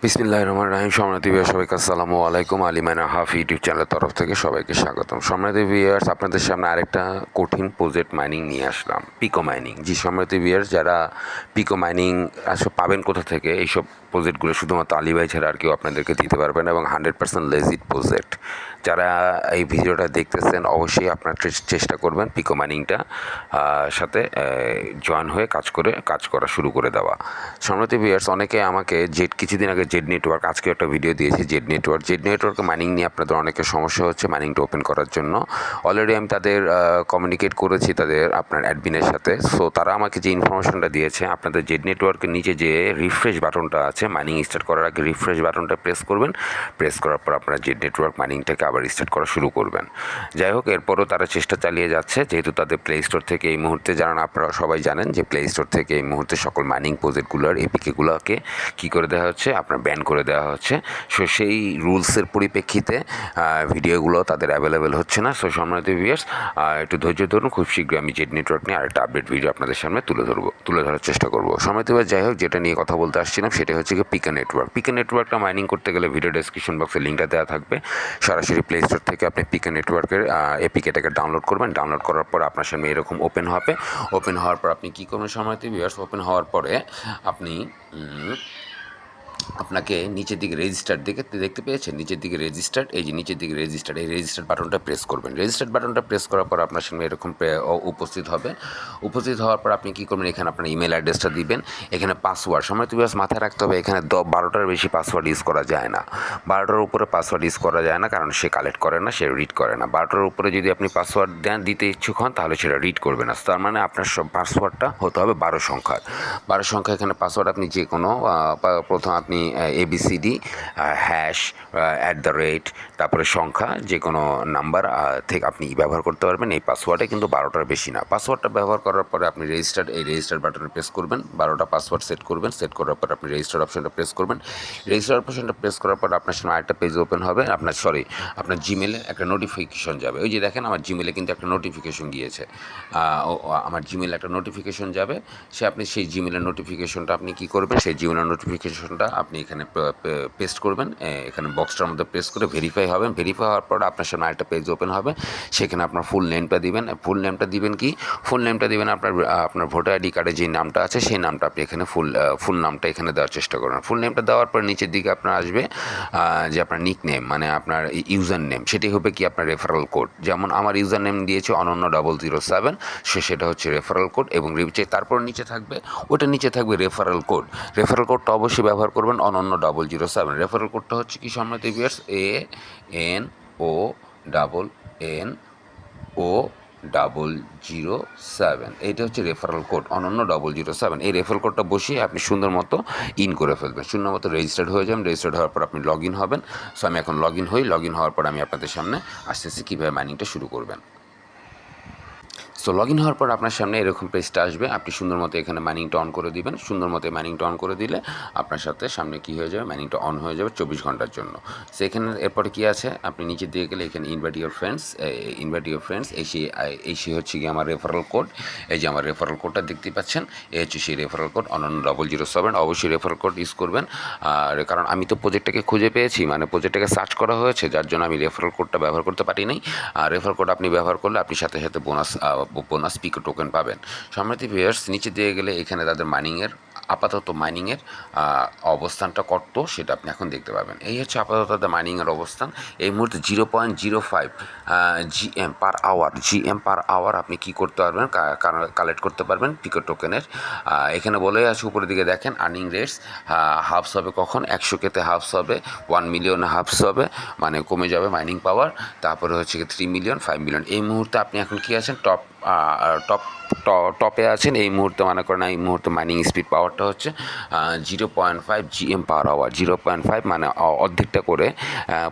বিসমিল্লাহির রহমানির রহিম। সম্মানিত ভিউয়ার্স, সবাইকে আসসালামু আলাইকুম। আলিমানা হাফ ইউটিউব চ্যানেলের তরফ থেকে সবাইকে স্বাগতম। সম্মানিত ভিউয়ার্স, আপনাদের সামনে আরেকটা কঠিন প্রজেক্ট মাইনিং নিয়ে আসলাম, পিকো মাইনিং। জি সম্মানিত ভিউয়ার্স, যারা পিকো মাইনিং আসলে পাবেন কোথা থেকে, এইসব প্রজেক্টগুলো শুধুমাত্র আলী ভাই ছাড়া আর কেউ আপনাদেরকে দিতে পারবেন এবং 100% লেজিট প্রজেক্ট। যারা এই ভিডিওটা দেখতেছেন অবশ্যই আপনারা চেষ্টা করবেন পিকো মাইনিংটা সাথে জয়েন হয়ে কাজ করা শুরু করে দেওয়া। সম্মানিত ভিউয়ার্স, অনেকে আমাকে কিছুদিন আগে জেড নেটওয়ার্ক, আজকে একটা ভিডিও দিয়েছি জেড নেটওয়ার্কে মাইনিং নিয়ে আপনাদের অনেকের সমস্যা হচ্ছে মাইনিংটা ওপেন করার জন্য। অলরেডি আমি তাদের কমিউনিকেট করেছি তাদের আপনার অ্যাডমিনের সাথে। সো তারা আমাকে যে ইনফরমেশনটা দিয়েছে, আপনাদের জেড নেটওয়ার্কের নিচে যে রিফ্রেশ বাটনটা আছে, মাইনিং স্টার্ট করার আগে রিফ্রেশ বাটনটা প্রেস করবেন। প্রেস করার পর আপনারা জেড নেটওয়ার্ক মাইনিংটাকে আবার স্টার্ট করা শুরু করবেন। যাই হোক, এরপরও তারা চেষ্টা চালিয়ে যাচ্ছে, যেহেতু তাদের প্লে স্টোর থেকে এই মুহূর্তে, যারা আপনারা সবাই জানেন যে প্লে স্টোর থেকে এই মুহূর্তে সকল মাইনিং প্রজেক্টগুলোর এপিকেগুলোকে কী করে দেওয়া হচ্ছে, আপনার ব্যান করে দেওয়া হচ্ছে। সো সেই রুলসের পরিপ্রেক্ষিতে ভিডিওগুলো তাদের অ্যাভেলেবেল হচ্ছে না। সো সম্মানিত ভিউয়ার্স, একটু ধৈর্য ধরুন, খুব শীঘ্রই আমি জেড নেটওয়ার্ক নিয়ে আরেকটা আপডেট ভিডিও আপনাদের সামনে তুলে ধরার চেষ্টা করব। সম্মানিত ভিউয়ার্স, যাই হোক, যেটা নিয়ে কথা বলতে আসছিলাম সেটা হচ্ছে কি পিকা নেটওয়ার্কটা মাইনিং করতে গেলে ভিডিও ডেসক্রিপশন বক্সে লিঙ্কটা দেওয়া থাকবে। সরাসরি প্লে স্টোর থেকে আপনি পিকা নেটওয়ার্কের এপিকেটাকে ডাউনলোড করবেন। ডাউনলোড করার পর আপনার সামনে এরকম ওপেন হবে। ওপেন হওয়ার পর আপনি কী করবেন সম্মানিত ভিউয়ার্স, ওপেন হওয়ার পরে আপনি আপনাকে নিচের দিকে রেজিস্টার দেখতে পেয়েছেন, নিচের দিকে রেজিস্টার, এই যে নিচের দিকে রেজিস্টার, এই রেজিস্টার বাটনটা প্রেস করবেন। রেজিস্টার বাটনটা প্রেস করার পর আপনার সামনে এরকম উপস্থিত হবে। উপস্থিত হওয়ার পর আপনি কী করবেন, এখানে আপনার ইমেল অ্যাড্রেসটা দিবেন। এখানে পাসওয়ার্ড, সময় তুমি মাথায় রাখতে হবে, এখানে 12টার বেশি পাসওয়ার্ড ইউজ করা যায় না। 12টার উপরে পাসওয়ার্ড ইউজ করা যায় না, কারণ সে কালেক্ট করে না, সে রিড করে না। 12টার উপরে যদি আপনি পাসওয়ার্ড দিতে ইচ্ছুক হন, তাহলে সেটা রিড করবে না। তার মানে আপনার সব পাসওয়ার্ডটা হতে হবে 12 সংখ্যার। 12 সংখ্যা এখানে পাসওয়ার্ড আপনি যে কোনো প্রথম আপনি ABCD হ্যাশ @ তারপরে সংখ্যা, যে কোনো নাম্বার থেকে আপনি ব্যবহার করতে পারবেন। এই পাসওয়ার্ডে কিন্তু 12টার বেশি না। পাসওয়ার্ডটা ব্যবহার করার পরে আপনি রেজিস্টার বাটনে প্রেস করবেন। 12টা পাসওয়ার্ড সেট করবেন। সেট করার পর আপনি রেজিস্টার অপশনটা প্রেস করবেন। রেজিস্টার অপশনটা প্রেস করার পর আপনার সামনে আরেকটা পেজ ওপেন হবে। আপনার জিমেলে একটা নোটিফিকেশন যাবে। ওই যে দেখেন, আমার জিমেলে কিন্তু একটা নোটিফিকেশন গিয়েছে। আমার জিমেলে একটা নোটিফিকেশন যাবে। আপনি সেই জিমেলের নোটিফিকেশনটা আপনি কী করবেন, সেই জিমেলের নোটিফিকেশনটা আপনি এখানে পেস্ট করবেন। এখানে বক্সটার মধ্যে প্রেস করে ভেরিফাই হবেন। ভেরিফাই হওয়ার পর আপনার সামনে আরেকটা পেজ ওপেন হবে। সেখানে আপনার ফুল নেমটা দিবেন। ফুল নেমটা দিবেন আপনার ভোটার আইডি কার্ডে যে নামটা আছে সেই নামটা আপনি এখানে ফুল নামটা এখানে দেওয়ার চেষ্টা করবেন। ফুল নেমটা দেওয়ার পর নিচের দিকে আপনার আসবে যে আপনার নিক নেম, মানে আপনার ইউজার নেম, সেটি হবে কি আপনার রেফারেল কোড। যেমন আমার ইউজার নেম দিয়েছে অনন্য 007, সেটা হচ্ছে রেফারেল কোড। এবং তারপর নিচে থাকবে রেফারেল কোডটা অবশ্যই ব্যবহার করবেন, অনন্য 007। রেফারেল কোডটা হচ্ছে কি সম্মানিত ভিউয়ার্স, ANONNO007। এইটা হচ্ছে রেফারেল কোড, অনন্য 007। এই রেফারেল কোডটা বসিয়ে আপনি সুন্দর মতো ইন করে ফেলবেন, সুন্দর মতো রেজিস্টার্ড হয়ে যাবেন। রেজিস্টার্ড হওয়ার পর আপনি লগ ইন হবেন। সো আমি এখন লগ ইন হওয়ার পর আমি আপনাদের সামনে আসতেছি কীভাবে মাইনিংটা শুরু করবেন। সো লগ ইন হওয়ার পর আপনার সামনে এরকম পেজটা আসবে। আপনি সুন্দর মতো এখানে মাইনিংটা অন করে দিবেন। সুন্দর মতো মাইনিংটা অন করে দিলে আপনার সামনে কী হয়ে যাবে, মাইনিংটা অন হয়ে যাবে 24 ঘন্টার জন্য। সেখানে এরপরে কী আছে, আপনি নিচে দিয়ে গেলে এখানে ইনভাইট ইউর ফ্রেন্ডস, এই হচ্ছে কি আমার রেফারেল কোড। এই যে আমার রেফারেল কোডটা দেখতে পাচ্ছেন, এই হচ্ছে সেই রেফারেল কোড, অনন্য 007। অবশ্যই রেফারেল কোড ইউজ করবেন। আর কারণ আমি তো প্রজেক্টটাকে খুঁজে পেয়েছি, মানে প্রজেক্টটাকে সার্চ করা হয়েছে, যার জন্য আমি রেফারেল কোডটা ব্যবহার করতে পারি নাই। আর রেফারেল কোড আপনি ব্যবহার করলে আপনি সাথে সাথে বোনাস পিকো টোকেন পাবেন। সম্মানিত ভিউয়ার্স, নিচে দিয়ে গেলে এখানে তাদের আপাতত মাইনিংয়ের অবস্থানটা কত সেটা আপনি এখন দেখতে পাবেন। এই হচ্ছে আপাতত তাদের মাইনিংয়ের অবস্থান। এই মুহূর্তে 0.05 GM পার আওয়ার আপনি কী করতে পারবেন, কালেক্ট করতে পারবেন পিকো টোকেনের। এখানে বলে আছে উপরের দিকে দেখেন, আর্নিং রেটস হাফস হবে কখন, 100K হাফস হবে, 1 মিলিয়নে হাফস হবে, মানে কমে যাবে মাইনিং পাওয়ার। তারপরে হচ্ছে 3 মিলিয়ন, 5 মিলিয়ন। এই মুহূর্তে আপনি এখন কী আছেন, টপে আছেন এই মুহূর্তে। মনে করেন এই মুহূর্তে মাইনিং স্পিড পাওয়ারটা হচ্ছে 0.5 GM পার আওয়ার। 0.5 মানে অর্ধেকটা করে,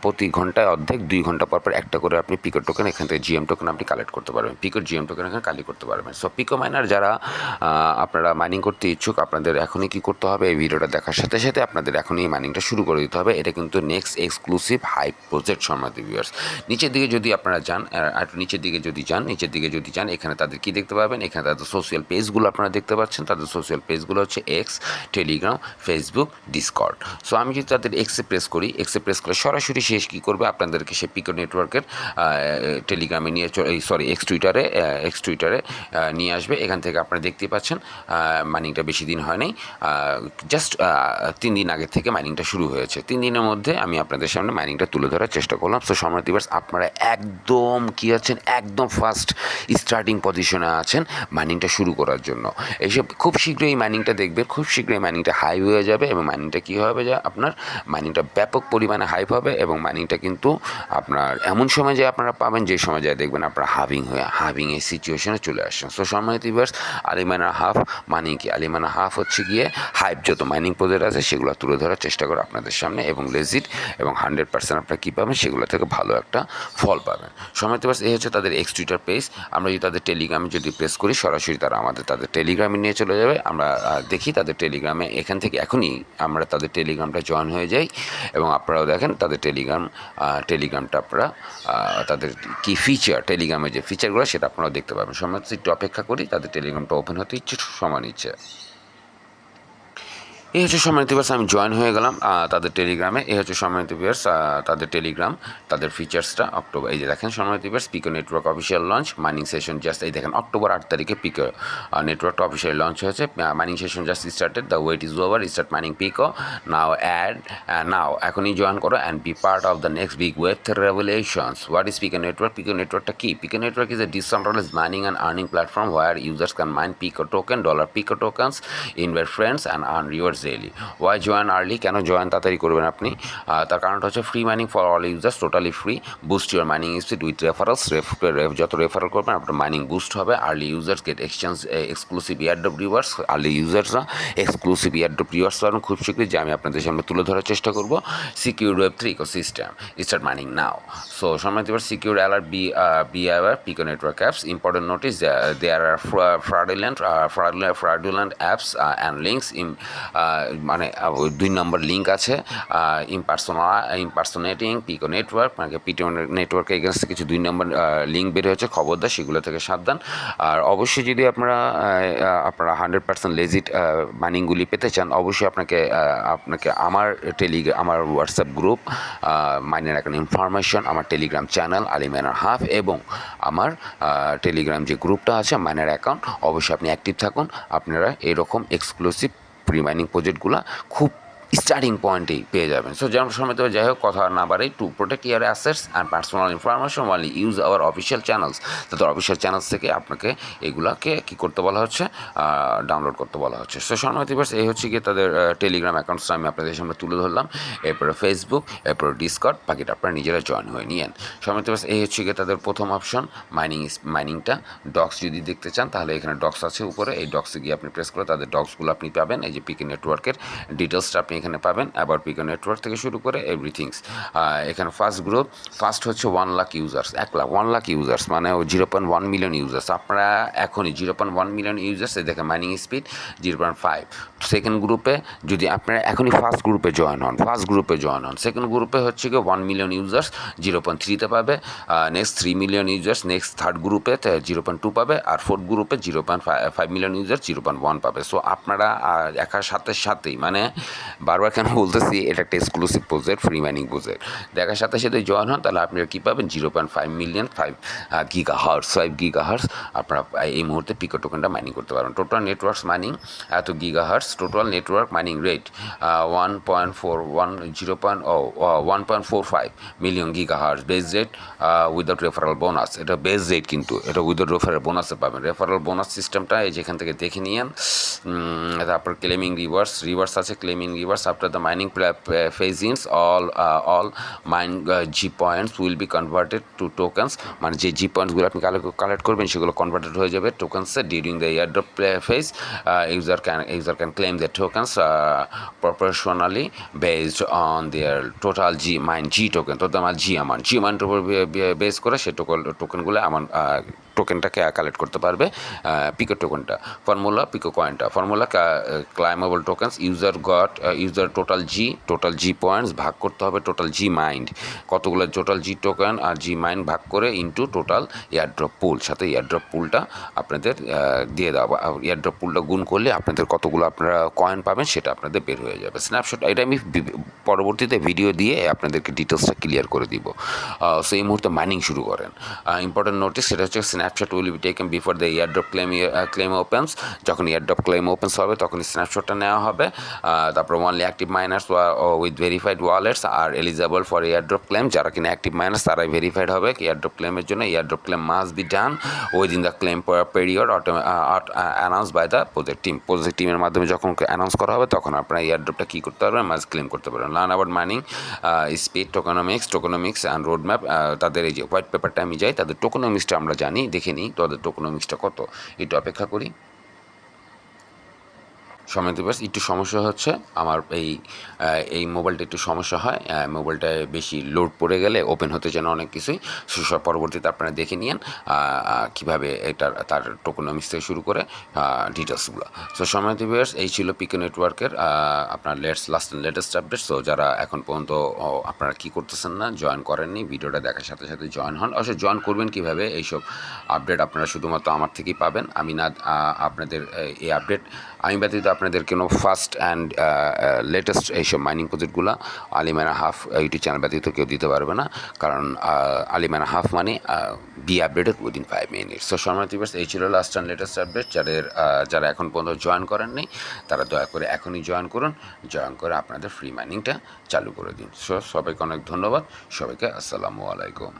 প্রতি ঘন্টায় অর্ধেক, 2 ঘন্টা পর একটা করে আপনি পিকো টোকেন এখান থেকে GM টোকেন আপনি কালেক্ট করতে পারবেন, GM টোকেন এখানে কালেক্ট করতে পারবেন। সো পিকো মাইনার যারা আপনারা মাইনিং করতে ইচ্ছুক, আপনাদের এখনই কী করতে হবে, এই ভিডিওটা দেখার সাথে সাথে আপনাদের এখনই মাইনিংটা শুরু করে দিতে হবে। এটা কিন্তু নেক্সট এক্সক্লুসিভ হাই প্রজেক্ট সম্মানিত ভিউয়ার্স। নিচের দিকে যদি আপনারা যান, একটু নিচের দিকে যদি যান, এখানে তাদের কী দেখতে পাবেন, এখানে এখানে তাদের সোশ্যাল পেজগুলো আপনারা দেখতে পাচ্ছেন। তাদের সোশ্যাল পেজগুলো হচ্ছে x, Telegram, Facebook, Discord. So আমি যদি তাদের এক্সে প্রেস করি, এক্সে প্রেস করে সরাসরি শেষ কী করবে, আপনাদেরকে সে পিকো নেটওয়ার্কের টেলিগ্রামে নিয়ে এক্স টুইটারে নিয়ে আসবে। এখান থেকে আপনারা দেখতেই পাচ্ছেন মাইনিংটা বেশি দিন হয় নাই, জাস্ট 3 দিন আগে থেকে মাইনিংটা শুরু হয়েছে। 3 দিনের মধ্যে আমি আপনাদের সামনে মাইনিংটা তুলে ধরার চেষ্টা করলাম। সো সম্মানিত ভিউয়ার্স, আপনারা একদম কী আছেন, একদম ফার্স্ট স্টার্টিং পজিশনে আছেন মাইনিংটা শুরু করার জন্য। এইসব খুব শীঘ্রই মাইনিংটা দেখবেন, খুব শীঘ্রই মাইনিংটা হাই হয়ে যাবে এবং মাইনিংটা কী হবে যে আপনার মাইনিংটা ব্যাপক পরিমাণে হাইপ হবে এবং মাইনিংটা কিন্তু আপনার এমন সময় যে আপনারা পাবেন, যে সময় যায় দেখবেন আপনারা হাভিং এই সিচুয়েশনে চলে আসছেন। সো সম্মানিত ভিউয়ার্স, আলিমানা হাফ মানে কি, আলিমানা হাফ হচ্ছে গিয়ে হাইপ যত মাইনিং প্রজেক্ট আছে সেগুলো তুলে ধরার চেষ্টা করো আপনাদের সামনে এবং লেজিট এবং 100% আপনারা কী পাবেন, সেগুলো থেকে ভালো একটা ফল পাবেন। সম্মানিত ভিউয়ার্স, এই হচ্ছে তাদের এক্স টুইটার পেজ। আমরা যদি তাদের টেলিগ্রামে যদি প্রেস করি, সরাসরি তারা তাদের টেলিগ্রামে নিয়ে চলে যাবে। আমরা দেখি তাদের টেলিগ্রামে, এখান থেকে এখনই আমরা তাদের টেলিগ্রামটা জয়েন হয়ে যাই এবং আপনারাও দেখেন তাদের টেলিগ্রামটা আপনারা তাদের কী ফিচার, টেলিগ্রামের যে ফিচারগুলো সেটা আপনারাও দেখতে পাবেন। সম্মানিত, একটু অপেক্ষা করি, তাদের টেলিগ্রামটা ওপেন হতে সময় নিচ্ছে। এই হচ্ছে সম্মানিত ভিউয়ার্স, আমি জয়েন হয়ে গেলাম তাদের টেলিগ্রামে। এই হচ্ছে সম্মানিত ভিউয়ার্স তাদের টেলিগ্রাম, তাদের ফিচার্সটা অক্টোবর, এই যে দেখেন সম্মানিত viewers, Pico network official launch mining session just, এই দেখেন অক্টোবর 8 তারিখে পিকো নেটওয়ার্কটা অফিসিয়াল লঞ্চ হয়েছে। Mining session just started, the wait is over, start mining Pico now এখনই জয়েন করো and be part of the next big web revolutions. What is Pico network? Pico নেটওয়ার্কটা কি? Pico network is a decentralised mining and earning platform where users can mine Pico token, dollar pico tokens, invite friends and earn rewards daily. Why join early? কেন join তাড়াতাড়ি করবেন আপনি? তার কারণটা হচ্ছে free mining for all users, totally free. Boost your mining speed with referrals, যত referral করবেন আপনার মাইনিং বুস্ট হবে। Early users get exchange exclusive airdrop rewards, early ইউজার্সরা এক্সক্লুসিভ ইয়ারড্রপ রিওয়ার্ডস পাবেন খুব শীঘ্রই, যে আমি আপনাদের সামনে তুলে ধরার চেষ্টা করব। Secure Web3 ecosystem, start mining now. So সম্মানিত secure alert, be aware, Pico network apps, important notice, there are fraudulent apps and links, মানে 2 নম্বর লিঙ্ক আছে, ইম্পারসোনেটিং পিকো নেটওয়ার্ক, মানে পিকো নেটওয়ার্কের এগেনস্টে কিছু 2 নম্বর লিঙ্ক বের হয়েছে, খবরদার সেগুলো থেকে সাবধান। আর অবশ্যই যদি আপনারা 100% লেজিট মাইনিংগুলি পেতে চান, অবশ্যই আপনাকে আমার আমার হোয়াটসঅ্যাপ গ্রুপ, মাইনের এখন ইনফরমেশন, আমার টেলিগ্রাম চ্যানেল আলিমানার হাফ এবং আমার টেলিগ্রাম যে গ্রুপটা আছে মাইনার অ্যাকাউন্ট, অবশ্যই আপনি অ্যাক্টিভ থাকুন। আপনারা এরকম এক্সক্লুসিভ প্রি মাইনিং প্রজেক্টগুলো খুব স্টার্টিং পয়েন্টেই পেয়ে যাবেন। সো যেমন সময় তো যাই হোক, কথা না বাড়াই, to protect year assets and personal information only use our official channels. তাদের অফিসিয়াল চ্যানেলস থেকে আপনাকে এগুলোকে কী করতে বলা হচ্ছে, ডাউনলোড করতে বলা হচ্ছে। সো সম্মানিত ভিউয়ার্স, এই হচ্ছে গিয়ে তাদের টেলিগ্রাম অ্যাকাউন্টসটা আমি আপনাদের সামনে তুলে ধরলাম। এরপরে ফেসবুক, এরপরে ডিসকর্ড, বাকিটা আপনারা নিজেরা জয়েন হয়ে নিয়েন। সম্মানিত ভিউয়ার্স, এই হচ্ছে গিয়ে তাদের প্রথম অপশন মাইনিংটা। ডক্স যদি দেখতে চান তাহলে এখানে ডক্স আছে উপরে, এই ডক্সে গিয়ে আপনি প্রেস করে তাদের ডক্সগুলো আপনি পাবেন। এই যে পিকো নেটওয়ার্কের ডিটেলসটা আপনি এখানে পাবেন, আবার পিকো নেটওয়ার্ক থেকে শুরু করে এভরিথিংস। এখানে ফার্স্ট হচ্ছে 1 লাখ ইউজার্স, 1 লাখ ইউজার্স মানে 0.1 মিলিয়ন ইউজার্স। আপনারা এখনই 0.1 মিলিয়ন ইউজার্স, দেখেন মাইনিং স্পিড 0.5। সেকেন্ড গ্রুপে যদি আপনারা এখনই ফার্স্ট গ্রুপে জয়েন হন, সেকেন্ড গ্রুপে হচ্ছে কি 1 মিলিয়ন ইউজার্স 0.3তে পাবে, next 3 million users, next third গ্রুপে 0.2 পাবে, আর ফোর্থ গ্রুপে 0.5 মিলিয়ন ইউজার্স 0.1 পাবে। সো আপনারা দেখার সাথে সাথেই, মানে বারবার কেন বলতেছি, এটা একটা exclusive project, free mining project, দেখার সাথে সাথে জয়েন হন, তাহলে আপনারা কী পাবেন, 0.5 মিলিয়ন 5 গিগাহার্স আপনারা এই মুহূর্তে পিকো টোকেনটা মাইনিং করতে পারবেন। টোটাল নেটওয়ার্কস মাইনিং এত gigahertz, total network mining rate 1.45 million gigahertz, base rate without referral bonus. এটা বেস রেট, কিন্তু এটা উইদাউট রেফারেল বোনাসে পাবেন। রেফারেল বোনাস সিস্টেমটা এই যেখান থেকে দেখে নিয়েন। তারপর ক্লেমিং রিভার্স আছে, claiming reverse after the mining phasings all mine G points will be converted to tokens, মানে যে জি পয়েন্টসগুলো আপনি কালেক্ট করবেন সেগুলো কনভার্টেড হয়ে যাবে টোকেন্সে during the airdrop phase. User can claim the tokens proportionally based on their total G token, তো আমার জি অ্যামাউন্টের উপর বেস করে সে টোকেনগুলো টোকেনটাকে কালেক্ট করতে পারবে। পিকো টোকেনটা ফর্মুলা, পিকো কয়েনটা ফর্মুলা, ক্লাইমেবল টোকেন্স, ইউজার টোটাল জি পয়েন্টস ভাগ করতে হবে টোটাল জি মাইন্ড, কতগুলো টোটাল জি টোকেন আর জি মাইন্ড ভাগ করে ইনটু টোটাল এয়ারড্রপ পুল, সাথে এয়ারড্রপ পুলটা আপনাদের দিয়ে দেওয়া, এয়ারড্রপ পুলটা গুণ করলে আপনাদের কতগুলো আপনারা কয়েন পাবেন সেটা আপনাদের বের হয়ে যাবে। স্ন্যাপশট এটা আমি পরবর্তীতে ভিডিও দিয়ে আপনাদেরকে ডিটেলসটা ক্লিয়ার করে দিব। সো এই মুহূর্তে মাইনিং শুরু করেন। ইম্পর্টেন্ট নোটিস, সেটা হচ্ছে snapshot will be taken before the airdrop claim opens. যখন এয়ারড্রপ ক্লেম ওপেন্স হবে তখনই স্ন্যাপশটটা নেওয়া হবে। তারপর only active miners with verified wallets are eligible for airdrop claim. যারা কিনা অ্যাক্টিভ মাইনার্স তারাই ভেরিফাইড হবে এয়ারড্রপ ক্লেমের জন্য। Airdrop claim must be done within the claim period announce by the project team. Project টিমের মাধ্যমে যখন অ্যানাউন্স করা হবে তখন আপনারা এয়ারড্রপটা কী করতে পারবেন, মাস্ট ক্লেম করতে পারবেন। Learn about mining speed, tokenomics and road map. তাদের এই যে হোয়াইট পেপারটা আমি যাই, তাদের টোকোনমিক্সটা আমরা জানি, দেখে নিই তাদের টোকোনমিক্সটা কত। একটু অপেক্ষা করি। সময় দিবস একটু সমস্যা হচ্ছে আমার এই মোবাইলটা একটু সমস্যা হয়, মোবাইলটায় বেশি লোড পড়ে গেলে ওপেন হতে চায় না অনেক কিছুই। সেসব পরবর্তীতে আপনারা দেখে নিন কীভাবে তার টোকোনমিক্স থেকে শুরু করে ডিটেলসগুলো। সো সময় দিবস এই ছিল পিকে নেটওয়ার্কের আপনার লেটেস্ট আপডেট। সো যারা এখন পর্যন্ত আপনারা কী করতেছেন না, জয়েন করেননি, ভিডিওটা দেখার সাথে সাথে জয়েন হন। অবশ্যই জয়েন করবেন কীভাবে, এইসব আপডেট আপনারা শুধুমাত্র আমার থেকেই পাবেন। আমি না আপনাদের এই আপডেট আমি ব্যতীত আপনাদের কোনো ফার্স্ট অ্যান্ড লেটেস্ট এইসব মাইনিং প্রজেক্টগুলো আলিমানা হাফ ইউটিউব চ্যানেল ব্যতীত কেউ দিতে পারবে না, কারণ আলিমানা হাফ মানে be updated within 5 minutes. So শর্মাতিবাস এই ছিল লাস্ট অ্যান্ড লেটেস্ট আপডেট। যারা এখন পর্যন্ত জয়েন করেননি তারা দয়া করে এখনই জয়েন করুন, জয়েন করে আপনাদের ফ্রি মাইনিংটা চালু করে দিন। সো সবাইকে অনেক ধন্যবাদ, সবাইকে আসসালামু আলাইকুম।